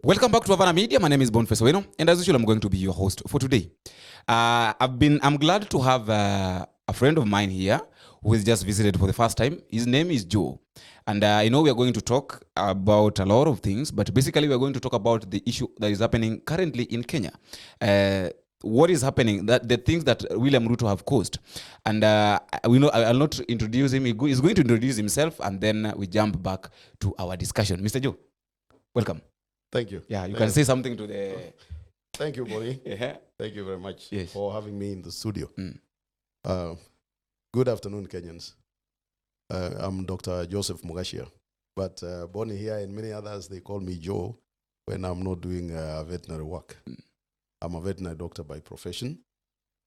Welcome back to Havana Media. My name is Boniface Owino, and as usual, I'm going to be your host for today. I'm glad to have a friend of mine here who has just visited for the first time. His name is Joe, and I know we are going to talk about a lot of things, but basically we are going to talk about the issue that is happening currently in Kenya. What is happening, that the things that William Ruto have caused. And we know I'll not introduce him. He's going to introduce himself, and then we jump back to our discussion. Mr. Joe, welcome. Thank you. Yeah, you can say something to the... Thank you, Bonnie. Yeah. Thank you very much Yes. for having me in the studio. Good afternoon, Kenyans. I'm Dr. Joseph Mugashia, but Bonnie here and many others, they call me Joe when I'm not doing veterinary work. I'm a veterinary doctor by profession,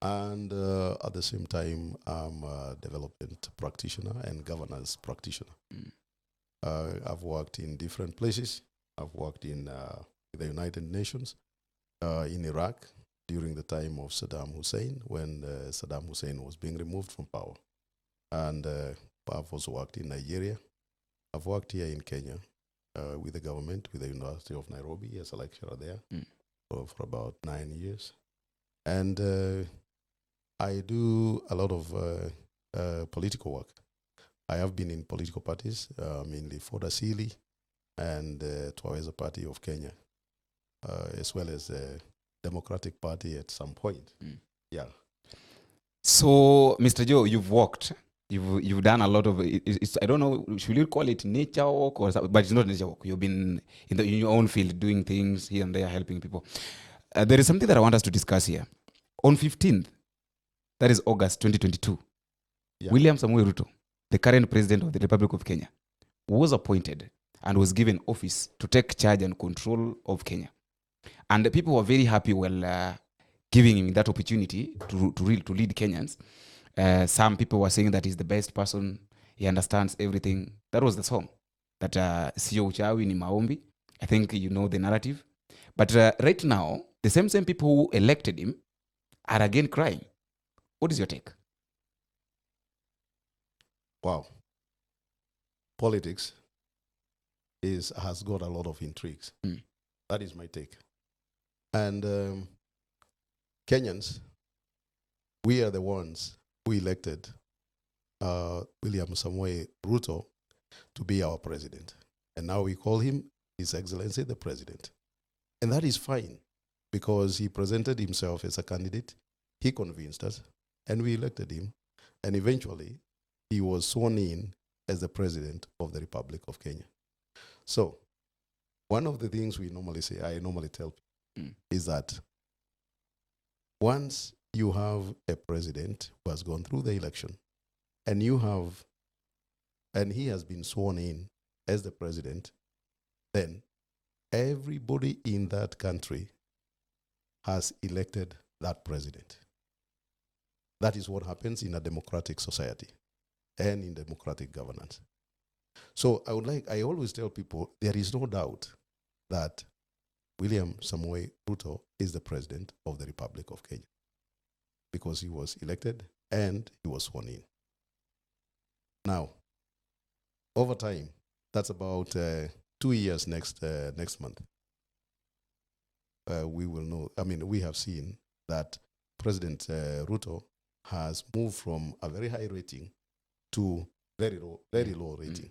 and at the same time, I'm a development practitioner and governance practitioner. I've worked in different places. I've worked in the United Nations, in Iraq, during the time of Saddam Hussein, when Saddam Hussein was being removed from power. And I've also worked in Nigeria. I've worked here in Kenya with the government, with the University of Nairobi as a lecturer there for about 9 years. And I do a lot of political work. I have been in political parties, mainly Ford Asili and Twaweza Party of Kenya, as well as the Democratic Party at some point. Yeah. So, Mr. Joe, you've worked. You've done a lot of... It's, I don't know, should you call it nature work or something? But it's not nature work. You've been in your own field doing things here and there, helping people. There is something that I want us to discuss here. On 15th, that is August 2022, William Samoei Ruto, the current president of the Republic of Kenya, was appointed and was given office to take charge and control of Kenya. And the people were very happy giving him that opportunity to lead Kenyans. Some people were saying that he's the best person, he understands everything. That was the song, that Sio Uchawi ni Maombi. I think you know the narrative. But right now, the same people who elected him are again crying. What is your take? Wow. Politics has got a lot of intrigues. That is my take. And Kenyans, we are the ones who elected William Samoei Ruto to be our president. And now we call him His Excellency the President. And that is fine, because he presented himself as a candidate, he convinced us, and we elected him. And eventually, he was sworn in as the President of the Republic of Kenya. So, one of the things we normally say, I normally tell people, is that once you have a president who has gone through the election, and he has been sworn in as the president, then everybody in that country has elected that president. That is what happens in a democratic society and in democratic governance. So I always tell people, there is no doubt that William Samoei Ruto is the president of the Republic of Kenya, because he was elected and he was sworn in. Now, over time, that's about 2 years next month, we will know, we have seen that President Ruto has moved from a very high rating to very low rating,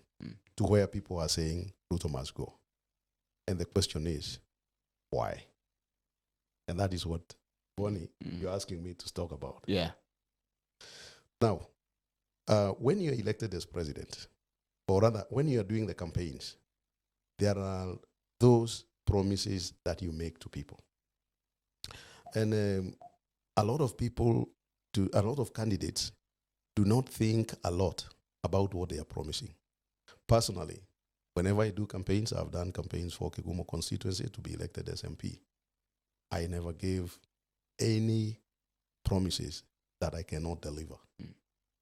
to where people are saying Ruto must go. And the question is, why? And that is what, Bonnie, you're asking me to talk about. Yeah. Now, when you're elected as president, or rather, when you're doing the campaigns, there are those promises that you make to people. And a lot of candidates do not think a lot about what they are promising. Personally, whenever I do campaigns, I've done campaigns for Kigumo constituency to be elected as MP. I never gave any promises that I cannot deliver.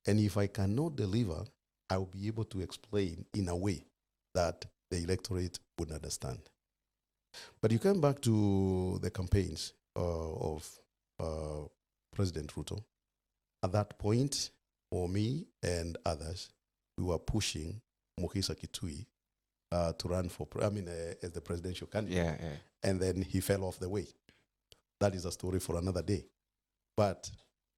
And if I cannot deliver, I will be able to explain in a way that the electorate would understand. But you come back to the campaigns of President Ruto. At that point, for me and others, we were pushing Mukisa Kitui to run for, as the presidential candidate. Yeah, yeah. And then he fell off the way. That is a story for another day. But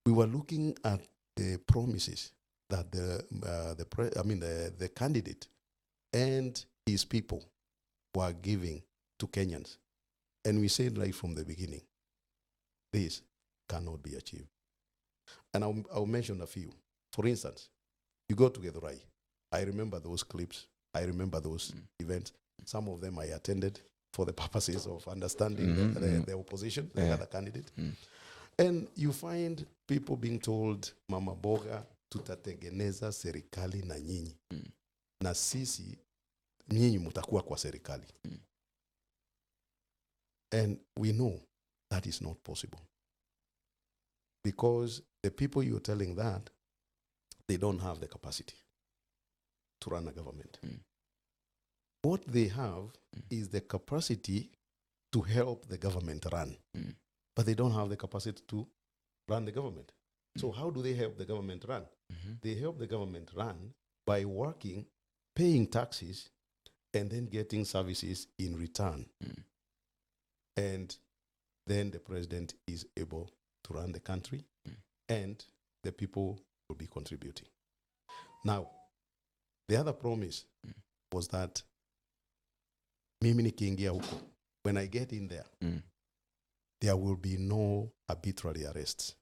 we were looking at the promises that the candidate and his people were giving to Kenyans. And we said right from the beginning, this cannot be achieved. And I'll mention a few. For instance, you go to Githurai. I remember those clips. I remember those events. Some of them I attended for the purposes of understanding the opposition, the other candidate. And you find people being told, Mama Boga, tutatengeneza serikali na nyinyi. Na sisi, nyinyi mutakuwa kwa serikali. And we know that is not possible. Because the people you're telling that, they don't have the capacity to run a government. What they have is the capacity to help the government run. But they don't have the capacity to run the government. So how do they help the government run? They help the government run by working, paying taxes, and then getting services in return. And then the president is able to run the country, and the people will be contributing. Now, the other promise was that mimi nikiingia huko, when I get in there, there will be no arbitrary arrests.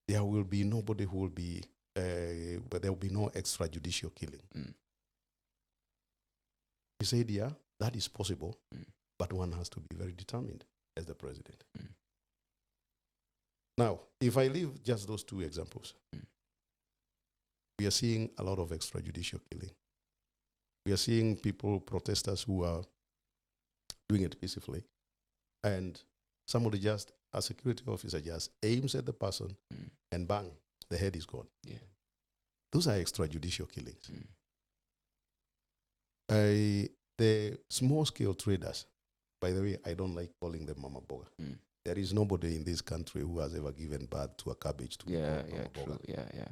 There will be nobody who will be, but there will be no extrajudicial killing. He said, yeah, that is possible, but one has to be very determined as the president. Now, if I leave just those two examples, we are seeing a lot of extrajudicial killing. We are seeing people, protesters who are doing it peacefully, and somebody just, a security officer just aims at the person and bang, the head is gone. Yeah. Those are extrajudicial killings. The small-scale traders, by the way, I don't like calling them Mama Boga. There is nobody in this country who has ever given birth to a cabbage to Yeah, Mama yeah, Boga. true. Yeah, yeah.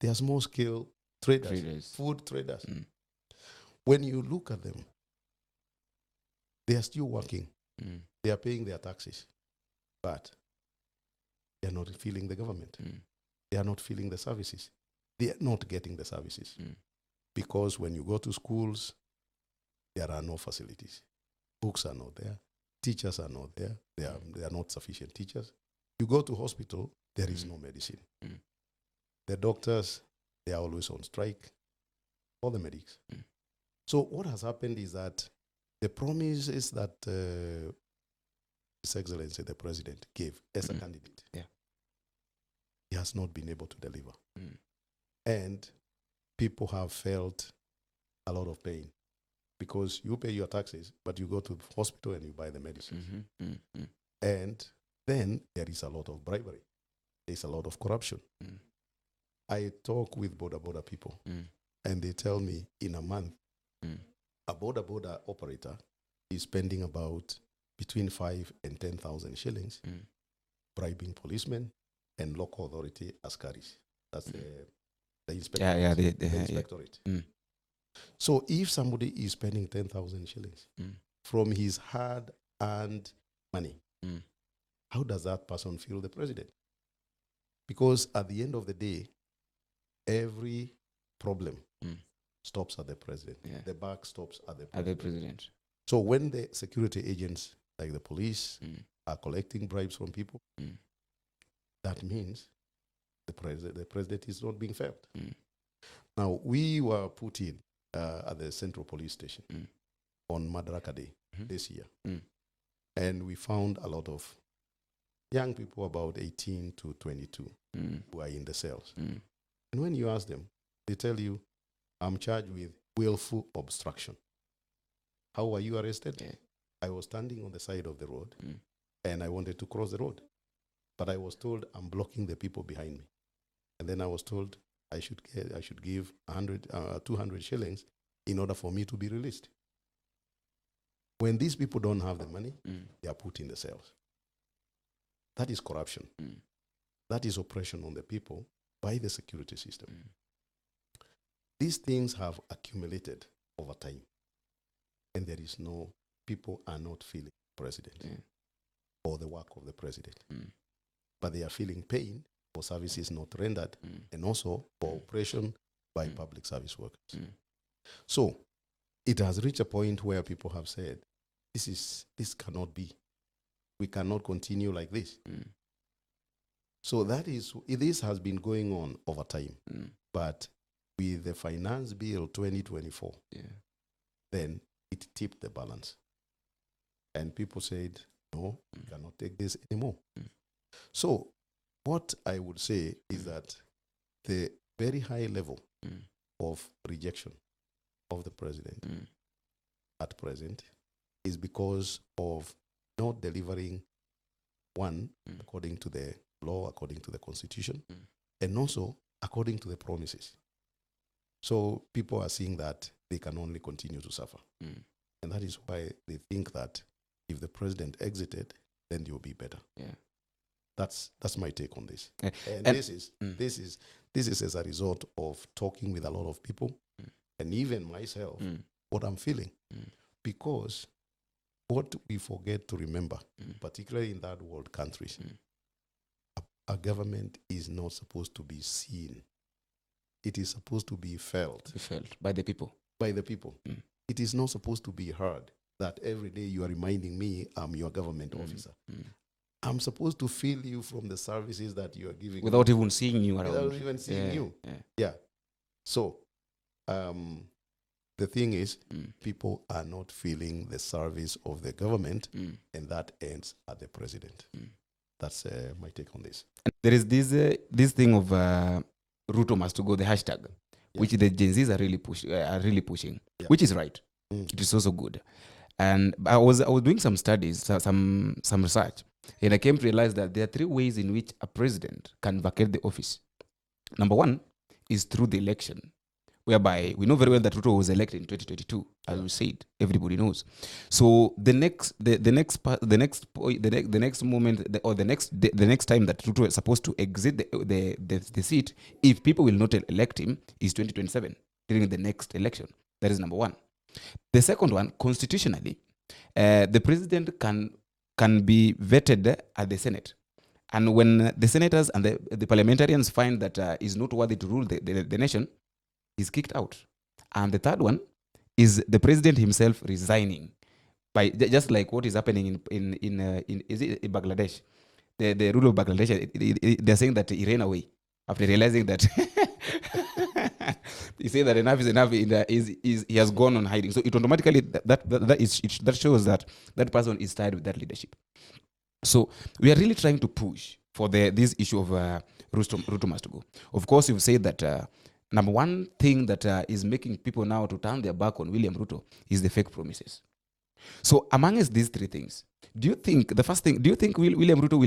They are small-scale traders, food traders. When you look at them, they are still working. They are paying their taxes, but they are not feeling the government. They are not feeling the services. They are not getting the services. Because when you go to schools, there are no facilities. Books are not there. Teachers are not there. There are not sufficient teachers. You go to hospital, there is no medicine. The doctors, they are always on strike. All the medics. So what has happened is that the promises that His Excellency the President gave as a candidate, he has not been able to deliver. And people have felt a lot of pain because you pay your taxes, but you go to the hospital and you buy the medicine. And then there is a lot of bribery. There's a lot of corruption. I talk with border people, and they tell me in a month, a border operator is spending about between 5 and 10,000 shillings bribing policemen and local authority askaris. That's the inspectorate. The inspectorate. So if somebody is spending 10,000 shillings from his hard-earned money, how does that person feel the president? Because at the end of the day, every problem stops at the president. The buck stops at the president. So when the security agents, like the police, are collecting bribes from people, that means the president is not being felt. Now, we were put in at the Central Police Station on Madaraka Day this year. And we found a lot of young people about 18 to 22 who are in the cells. And when you ask them, they tell you, I'm charged with willful obstruction. How were you arrested? I was standing on the side of the road and I wanted to cross the road. But I was told I'm blocking the people behind me. And then I was told I should give 200 shillings in order for me to be released. When these people don't have the money, they are put in the cells. That is corruption. That is oppression on the people by the security system. These things have accumulated over time. and there is no, people are not feeling president or the work of the president. But they are feeling pain for services not rendered and also for oppression by public service workers. So it has reached a point where people have said, this cannot be. We cannot continue like this. So this has been going on over time. But with the Finance Bill 2024, then it tipped the balance. And people said, no, we cannot take this anymore. So what I would say is that the very high level of rejection of the president at present is because of not delivering, one, according to the law, according to the constitution, and also according to the promises. So people are seeing that they can only continue to suffer. And that is why they think that if the president exited, then they will be better. That's my take on this. And this is as a result of talking with a lot of people, and even myself, what I'm feeling. Because what we forget to remember, particularly in third world countries, a government is not supposed to be seen. It is supposed to be felt. By the people. By the people. It is not supposed to be heard that every day you are reminding me I'm your government officer. I'm supposed to feel you from the services that you are giving. Without even seeing you around. Without even seeing you. So, the thing is, people are not feeling the service of the government, and that ends at the president. That's my take on this. And there is this thing of Ruto must go, the hashtag, which the Gen Zs are really pushing, which is right. It is also good. And I was doing some studies, some research, and I came to realize that there are 3 ways in which a president can vacate the office. Number 1 is through the election, whereby we know very well that Ruto was elected in 2022, as we said, everybody knows. So the next moment, or the next time that Ruto is supposed to exit the seat, if people will not elect him, is 2027 during the next election. That is number 1. The second one, constitutionally, the president can be vetted at the Senate. And when the senators and the parliamentarians find that he's not worthy to rule the nation, he's kicked out. And the third one is the president himself resigning, by just like what is happening in Bangladesh. The rule of Bangladesh, they're saying that he ran away after realizing that he said that enough is enough. He has gone on hiding. So it automatically that shows that person is tired with that leadership. So we are really trying to push for this issue of Ruto must go. Of course, you've said that number 1 thing that is making people now to turn their back on William Ruto is the fake promises. So amongst these 3 things, do you think William Ruto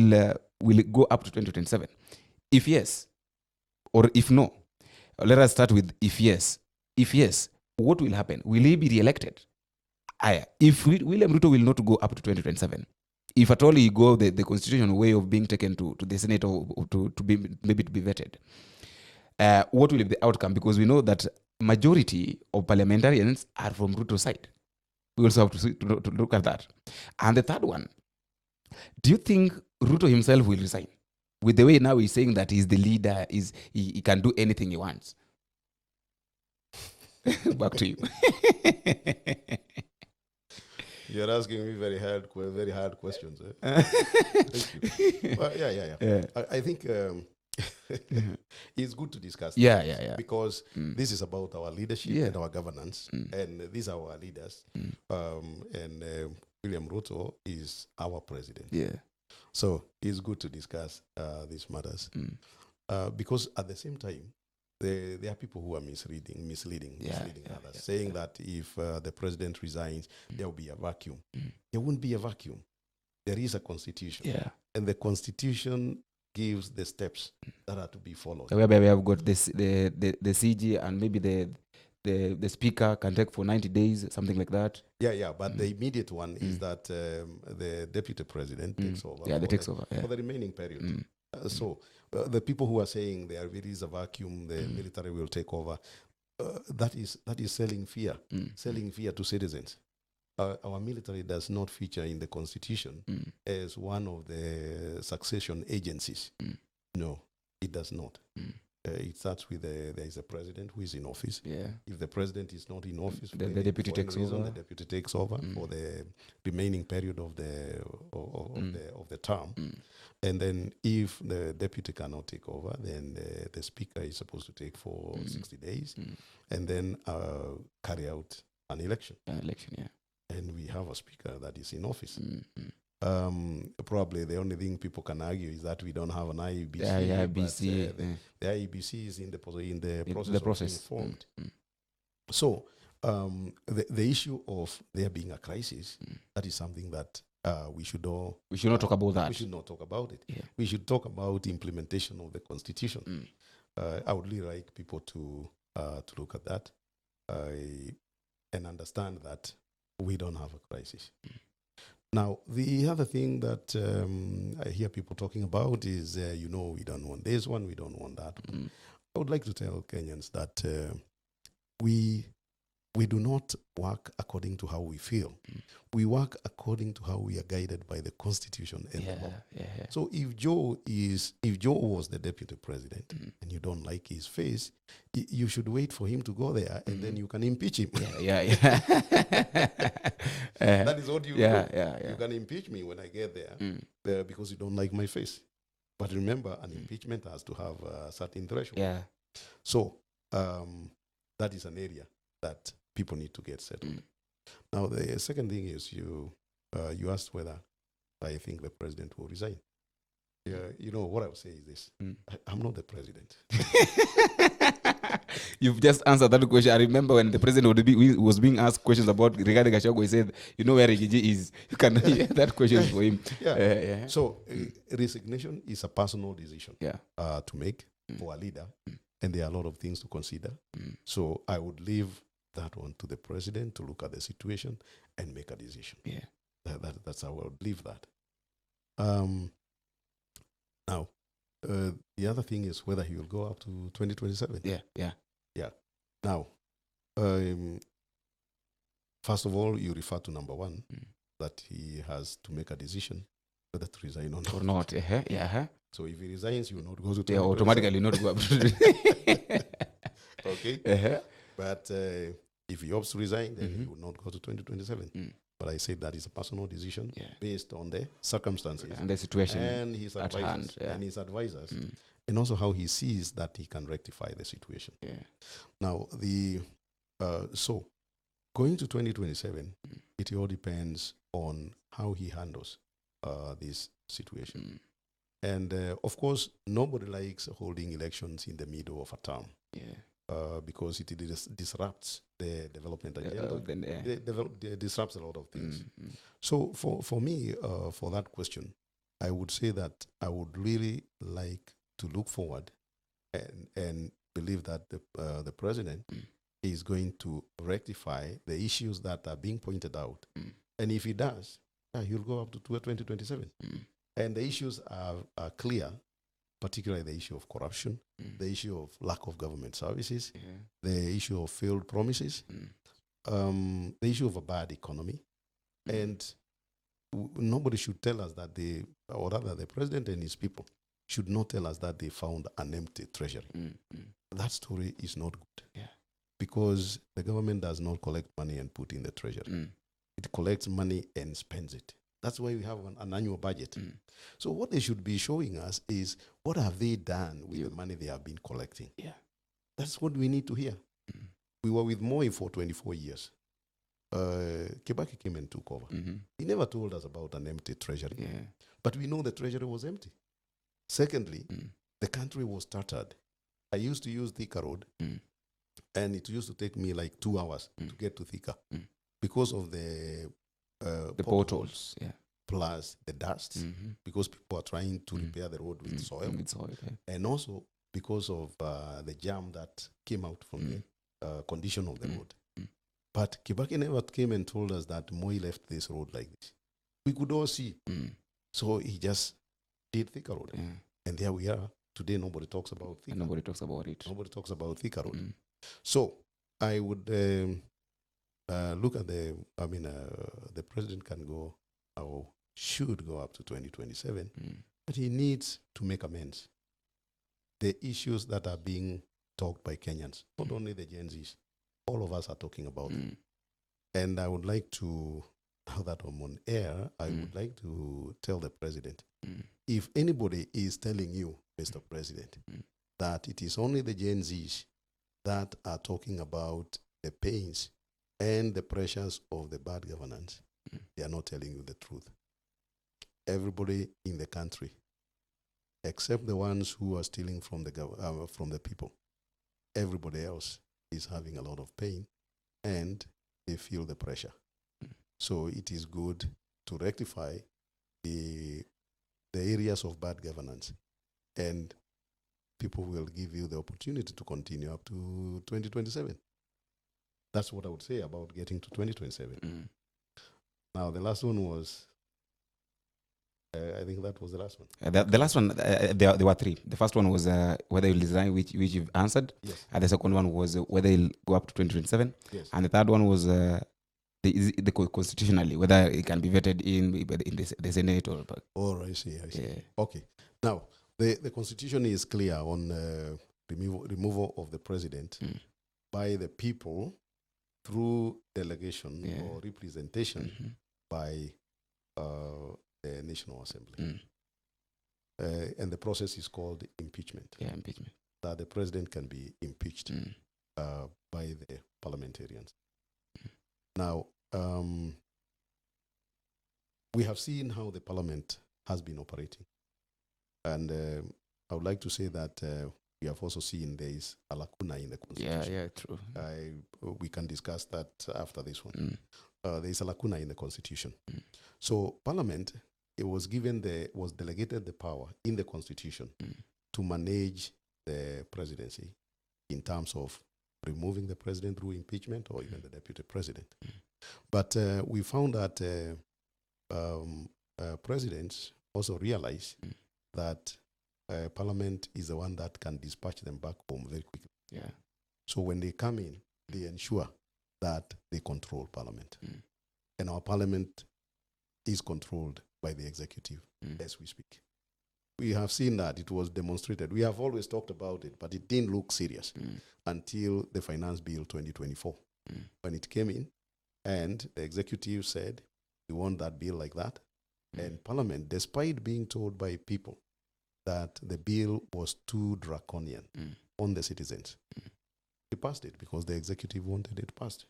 will go up to 2027? If yes, or if no? Let us start with if yes. If yes, what will happen? Will he be re-elected? If William Ruto will not go up to 2027, if at all he go the constitutional way of being taken to the Senate or to be vetted, what will be the outcome? Because we know that majority of parliamentarians are from Ruto's side. We also have to look at that. And the third one, do you think Ruto himself will resign? With the way now he's saying that he's the leader, he can do anything he wants. Back to you. You're asking me very hard questions. Thank you. Well, yeah. I think it's good to discuss. Yeah. Because this is about our leadership and our governance, and these are our leaders. And William Ruto is our president. Yeah. So it's good to discuss these matters, because at the same time, there are people who are misleading others, saying that if the president resigns, there will be a vacuum. There won't be a vacuum. There is a constitution, and the constitution gives the steps that are to be followed. Whereby we have got the CG, and maybe the speaker can take for 90 days, something like that. Yeah. But the immediate one is that the deputy president takes over. Takes over for the remaining period. So the people who are saying there is a vacuum, the military will take over, that is selling fear to citizens. our military does not feature in the constitution as one of the succession agencies. No, it does not. It starts with there is a president who is in office. Yeah. If the president is not in office, The deputy takes over. the deputy takes over for the remaining period of the term. And then if the deputy cannot take over, then the speaker is supposed to take for 60 days and then carry out an election. Election, yeah. And we have a speaker that is in office. Probably the only thing people can argue is that we don't have an IEBC. Yeah, IEBC. The IEBC is in the process The of being formed. So the issue of there being a crisis, that is something that we should not talk about that. We should not talk about it. Yeah. We should talk about the implementation of the constitution. I would really like people to look at that and understand that we don't have a crisis. Now, the other thing that I hear people talking about is, we don't want this one, we don't want that one. I would like to tell Kenyans that we do not work according to how we feel. We work according to how we are guided by the Constitution and the law. So if Joe was the deputy president and you don't like his face, you should wait for him to go there and then you can impeach him. That is what you do. You can impeach me when I get there because you don't like my face. But remember, an impeachment has to have a certain threshold. So that is an area that people need to get settled. Now, the second thing is you asked whether I think the president will resign. What I would say is this. I'm not the president. You've just answered that question. I remember when the president was being asked questions about regarding Gachagua, he said, where Rigiji is. You can hear that question for him. So resignation is a personal decision to make for a leader. And there are a lot of things to consider. So I would leave that one to the president to look at the situation and make a decision. That's how I would leave that. Now, the other thing is whether he will go up to 2027. Now, first of all, you refer to number one, that he has to make a decision whether to resign or not. So if he resigns, you will not go to 2027. Automatically not go up. Okay. But if he opts to resign, then he will not go to 2027. But I say that is a personal decision based on the circumstances and the situation and his advisors, and also how he sees that he can rectify the situation. Now, so going to 2027, it all depends on how he handles this situation. And of course, nobody likes holding elections in the middle of a term. Because it disrupts the development agenda. It disrupts a lot of things. So for me, for that question, I would say that I would really like to look forward and believe that the president is going to rectify the issues that are being pointed out. And if he does, he'll go up to 2027. And the issues are clear, particularly the issue of corruption, the issue of lack of government services, the issue of failed promises, the issue of a bad economy. And nobody should tell us that the president and his people should not tell us that they found an empty treasury. That story is not good. Because the government does not collect money and put in the treasury. It collects money and spends it. That's why we have an annual budget. So what they should be showing us is what have they done with the money they have been collecting. That's what we need to hear. We were with Moi for 24 years. Kibaki came and took over. He never told us about an empty treasury. But we know the treasury was empty. Secondly, the country was started. I used to use Thika Road, and it used to take me like 2 hours to get to Thika because of the potholes, plus the dust, because people are trying to repair the road with soil, and also because of the jam that came out from the condition of the road. But Kibaki never came and told us that Moi left this road like this. We could all see. So he just did Thika Road. And there we are. Today nobody talks about Thika. Nobody talks about it. Nobody talks about Thika Road. So I would look at the president can go or should go up to 2027, but he needs to make amends. The issues that are being talked by Kenyans, not only the Gen Zs, all of us are talking about it. And I would like to, now that I'm on air, I would like to tell the president, if anybody is telling you, Mr. President, that it is only the Gen Zs that are talking about the pains and the pressures of the bad governance, they are not telling you the truth. Everybody in the country, except the ones who are stealing from the people, everybody else is having a lot of pain and they feel the pressure. So it is good to rectify the areas of bad governance, and people will give you the opportunity to continue up to 2027. That's what I would say about getting to 2027. Now, the last one was, I think that was the last one. The last one, there were three. The first one was whether you'll resign, which you've answered. Yes. And the second one was whether you'll go up to 2027. Yes. And the third one was the constitutionally, whether it can be vetted in the Senate or. Oh, I see. Yeah. Okay. Now, the constitution is clear on removal of the president by the people through delegation or representation by the National Assembly. And the process is called impeachment. Yeah, impeachment. That the president can be impeached by the parliamentarians. Now, we have seen how the parliament has been operating. And I would like to say that we have also seen there is a lacuna in the constitution. Yeah, true. We can discuss that after this one. There is a lacuna in the constitution. So parliament, it was delegated the power in the constitution to manage the presidency in terms of removing the president through impeachment or even the deputy president. But we found that presidents also realize that parliament is the one that can dispatch them back home very quickly. Yeah. So when they come in, they ensure that they control parliament. And our parliament is controlled by the executive as we speak. We have seen that it was demonstrated. We have always talked about it, but it didn't look serious until the Finance Bill 2024. When it came in, and the executive said, we want that bill like that. And Parliament, despite being told by people that the bill was too draconian on the citizens, they passed it because the executive wanted it passed.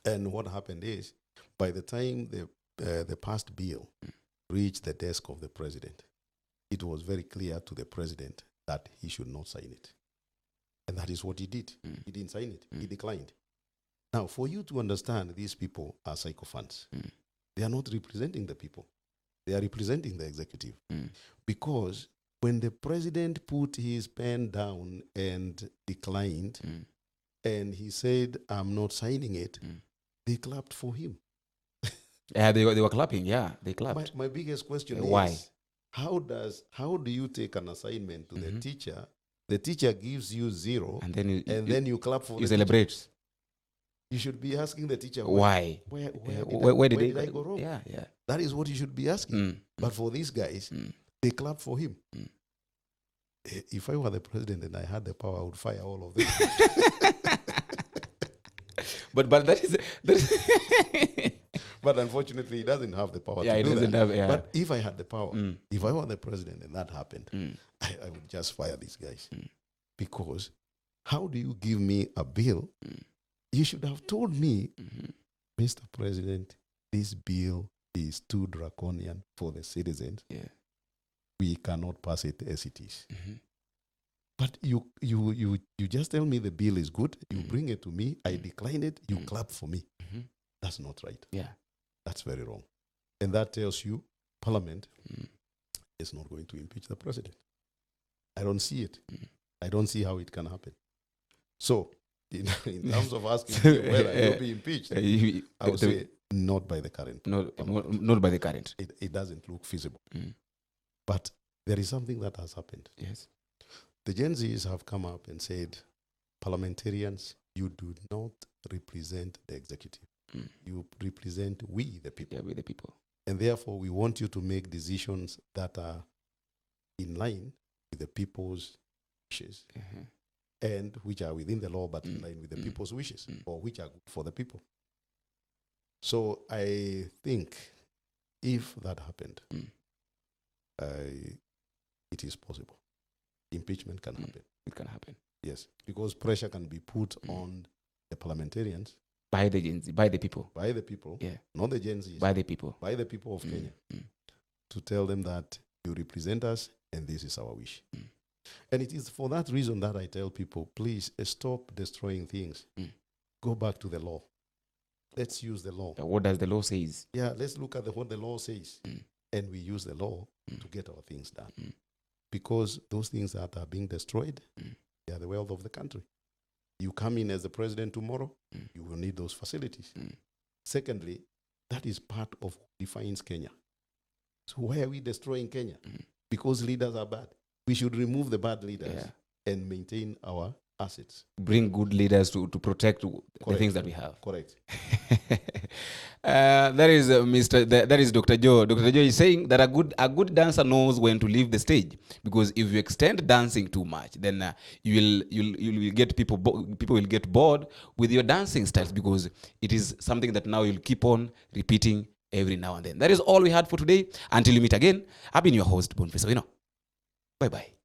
And what happened is, by the time the passed bill reached the desk of the president, it was very clear to the president that he should not sign it. And that is what he did. He didn't sign it. He declined. Now, for you to understand, these people are sycophants. They are not representing the people. They are representing the executive. Because when the president put his pen down and declined, and he said, I'm not signing it, they clapped for him. Yeah, they were clapping. Yeah, they clapped. My biggest question Why? is, how do you take an assignment to the teacher? The teacher gives you 0, and then you clap for you the celebrate. teacher. You should be asking the teacher, Why? Where did I go wrong? Yeah. That is what you should be asking. But for these guys, they clap for him. If I were the president and I had the power, I would fire all of them. but that is But unfortunately, he doesn't have the power to he do doesn't that. have. Yeah. But if I had the power, if I were the president and that happened, I would just fire these guys. Because how do you give me a bill? You should have told me, Mr. President, this bill is too draconian for the citizens. Yeah. We cannot pass it as it is. But you just tell me the bill is good. You bring it to me. I decline it. You clap for me. That's not right. Yeah. That's very wrong. And that tells you Parliament is not going to impeach the president. I don't see it. I don't see how it can happen. So, in terms of asking me whether you'll be impeached, I would say not by the current. Not by the current. It doesn't look feasible. But there is something that has happened. Yes. The Gen Zs have come up and said parliamentarians you do not represent the executive. You represent we, the people. Yeah, we the people. And therefore, we want you to make decisions that are in line with the people's wishes, and which are within the law, but in line with the people's wishes, or which are good for the people. So I think if that happened, it is possible. Impeachment can happen. It can happen. Yes, because pressure can be put on the parliamentarians. By the Gen Z, by the people. By the people. Yeah. Not the Gen Zs. By the people. By the people of Kenya. To tell them that you represent us and this is our wish. And it is for that reason that I tell people, please stop destroying things. Go back to the law. Let's use the law. What does the law say? Yeah, let's look at what the law says. And we use the law to get our things done. Because those things that are being destroyed, they are the wealth of the country. You come in as the president tomorrow, you will need those facilities. Secondly, that is part of what defines Kenya. So why are we destroying Kenya? Because leaders are bad. We should remove the bad leaders and maintain our assets. Bring good leaders to protect the things that we have. Correct. That is that is Dr. Joe. Dr. Joe is saying that a good dancer knows when to leave the stage, because if you extend dancing too much, then you will get people will get bored with your dancing styles, because it is something that now you'll keep on repeating every now and then. That is all we had for today. Until we meet again, I've been your host, Boniface. Bye bye.